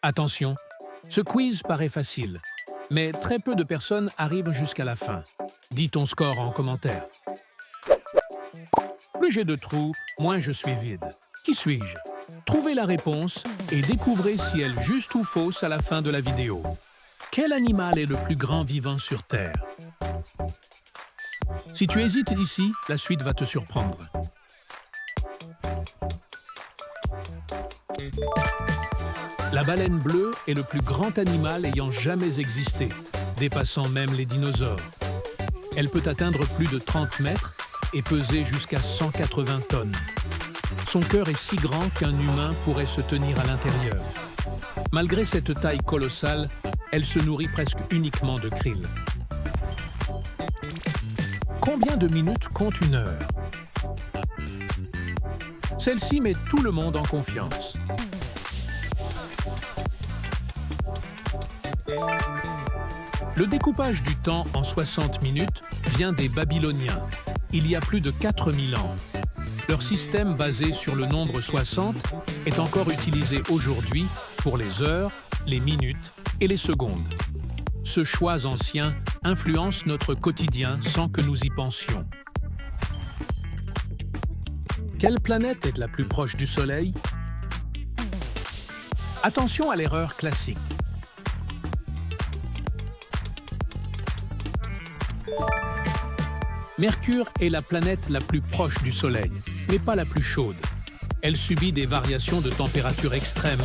Attention, ce quiz paraît facile, mais très peu de personnes arrivent jusqu'à la fin. Dis ton score en commentaire. Plus j'ai de trous, moins je suis vide. Qui suis-je? Trouvez la réponse et découvrez si elle est juste ou fausse à la fin de la vidéo. Quel animal est le plus grand vivant sur Terre? Si tu hésites ici, la suite va te surprendre. La baleine bleue est le plus grand animal ayant jamais existé, dépassant même les dinosaures. Elle peut atteindre plus de 30 mètres et peser jusqu'à 180 tonnes. Son cœur est si grand qu'un humain pourrait se tenir à l'intérieur. Malgré cette taille colossale, elle se nourrit presque uniquement de krill. Combien de minutes compte une heure? Celle-ci met tout le monde en confiance. Le découpage du temps en 60 minutes vient des Babyloniens, il y a plus de 4000 ans. Leur système basé sur le nombre 60 est encore utilisé aujourd'hui pour les heures, les minutes et les secondes. Ce choix ancien influence notre quotidien sans que nous y pensions. Quelle planète est la plus proche du Soleil? Attention à l'erreur classique. Mercure est la planète la plus proche du Soleil, mais pas la plus chaude. Elle subit des variations de température extrêmes,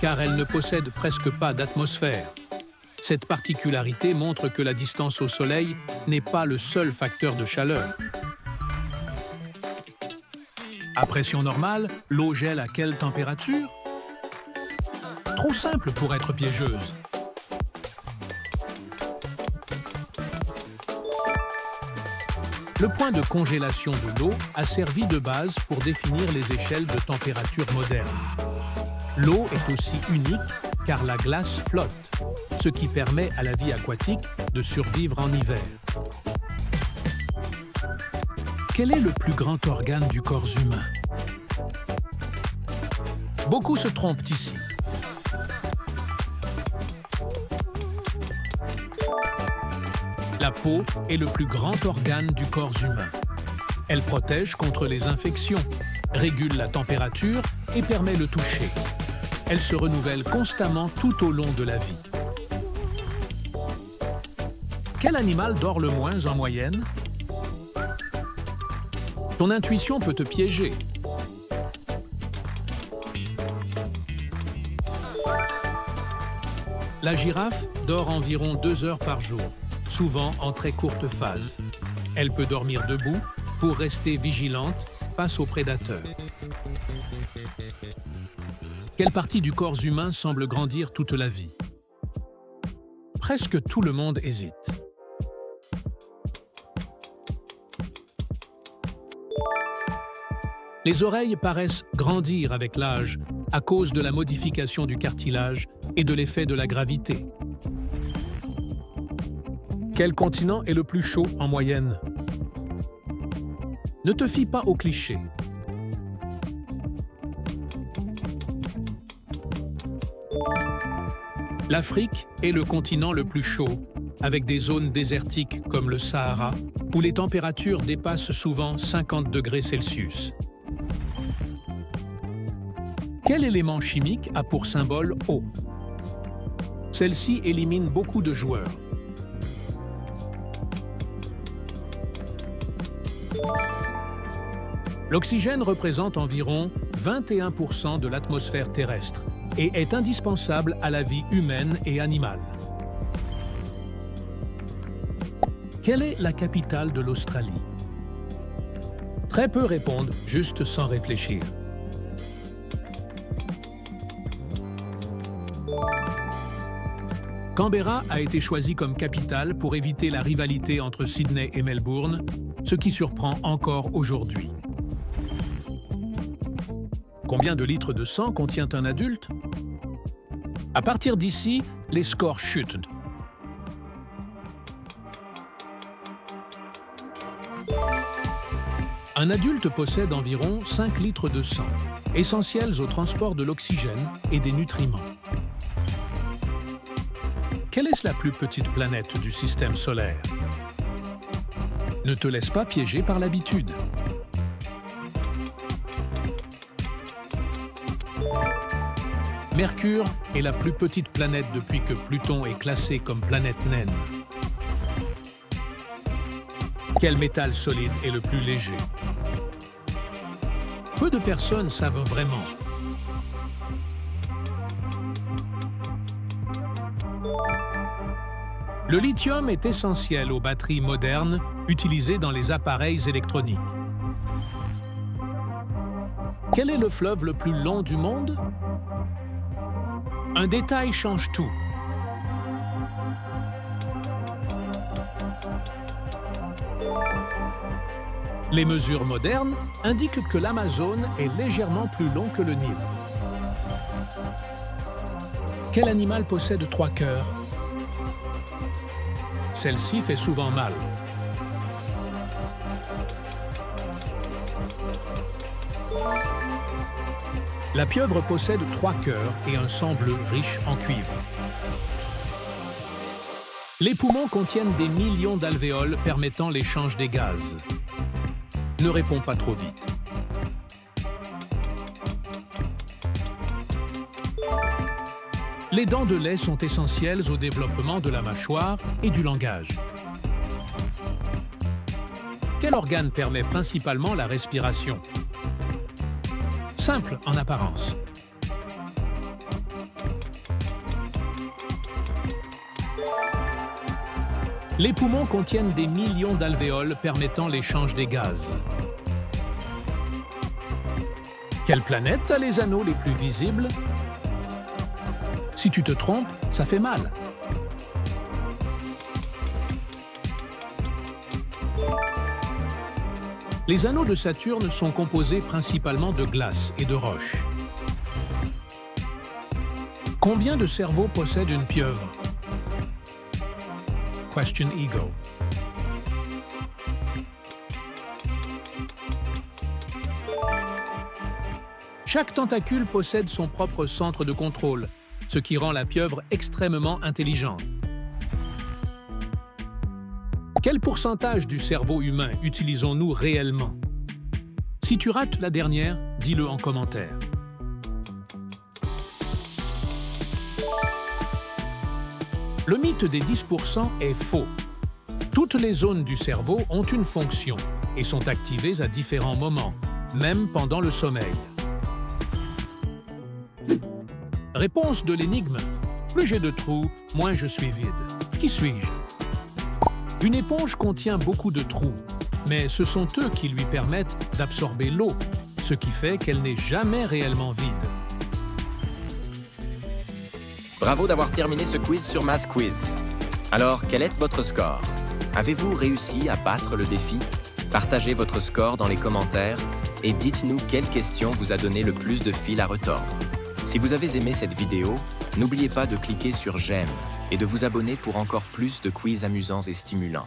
car elle ne possède presque pas d'atmosphère. Cette particularité montre que la distance au Soleil n'est pas le seul facteur de chaleur. À pression normale, l'eau gèle à quelle température? Trop simple pour être piégeuse. Le point de congélation de l'eau a servi de base pour définir les échelles de température modernes. L'eau est aussi unique car la glace flotte, ce qui permet à la vie aquatique de survivre en hiver. Quel est le plus grand organe du corps humain? Beaucoup se trompent ici. La peau est le plus grand organe du corps humain. Elle protège contre les infections, régule la température et permet le toucher. Elle se renouvelle constamment tout au long de la vie. Quel animal dort le moins en moyenne? Ton intuition peut te piéger. La girafe dort environ 2 heures par jour, souvent en très courte phase. Elle peut dormir debout pour rester vigilante face aux prédateurs. Quelle partie du corps humain semble grandir toute la vie? Presque tout le monde hésite. Les oreilles paraissent grandir avec l'âge à cause de la modification du cartilage et de l'effet de la gravité. Quel continent est le plus chaud en moyenne? Ne te fie pas aux clichés. L'Afrique est le continent le plus chaud, avec des zones désertiques comme le Sahara, où les températures dépassent souvent 50 degrés Celsius. Quel élément chimique a pour symbole O? Celle-ci élimine beaucoup de joueurs. L'oxygène représente environ 21% de l'atmosphère terrestre et est indispensable à la vie humaine et animale. Quelle est la capitale de l'Australie? Très peu répondent, juste sans réfléchir. Canberra a été choisie comme capitale pour éviter la rivalité entre Sydney et Melbourne, ce qui surprend encore aujourd'hui. Combien de litres de sang contient un adulte? À partir d'ici, les scores chutent. Un adulte possède environ 5 litres de sang, essentiels au transport de l'oxygène et des nutriments. Quelle est la plus petite planète du système solaire? Ne te laisse pas piéger par l'habitude. Mercure est la plus petite planète depuis que Pluton est classé comme planète naine. Quel métal solide est le plus léger? Peu de personnes savent vraiment. Le lithium est essentiel aux batteries modernes utilisées dans les appareils électroniques. Quel est le fleuve le plus long du monde? Un détail change tout. Les mesures modernes indiquent que l'Amazone est légèrement plus long que le Nil. Quel animal possède 3 cœurs? Celle-ci fait souvent mal. La pieuvre possède 3 cœurs et un sang bleu riche en cuivre. Les poumons contiennent des millions d'alvéoles permettant l'échange des gaz. Ne réponds pas trop vite. Les dents de lait sont essentielles au développement de la mâchoire et du langage. Quel organe permet principalement la respiration? Simple en apparence. Les poumons contiennent des millions d'alvéoles permettant l'échange des gaz. Quelle planète a les anneaux les plus visibles? Si tu te trompes, ça fait mal. Les anneaux de Saturne sont composés principalement de glace et de roches. Combien de cerveaux possède une pieuvre? Question Ego. Chaque tentacule possède son propre centre de contrôle, ce qui rend la pieuvre extrêmement intelligente. Quel pourcentage du cerveau humain utilisons-nous réellement? Si tu rates la dernière, dis-le en commentaire. Le mythe des 10% est faux. Toutes les zones du cerveau ont une fonction et sont activées à différents moments, même pendant le sommeil. Réponse de l'énigme. Plus j'ai de trous, moins je suis vide. Qui suis-je? Une éponge contient beaucoup de trous, mais ce sont eux qui lui permettent d'absorber l'eau, ce qui fait qu'elle n'est jamais réellement vide. Bravo d'avoir terminé ce quiz sur Math Quiz. Alors, quel est votre score? Avez-vous réussi à battre le défi? Partagez votre score dans les commentaires et dites-nous quelle question vous a donné le plus de fil à retordre. Si vous avez aimé cette vidéo, n'oubliez pas de cliquer sur j'aime et de vous abonner pour encore plus de quiz amusants et stimulants.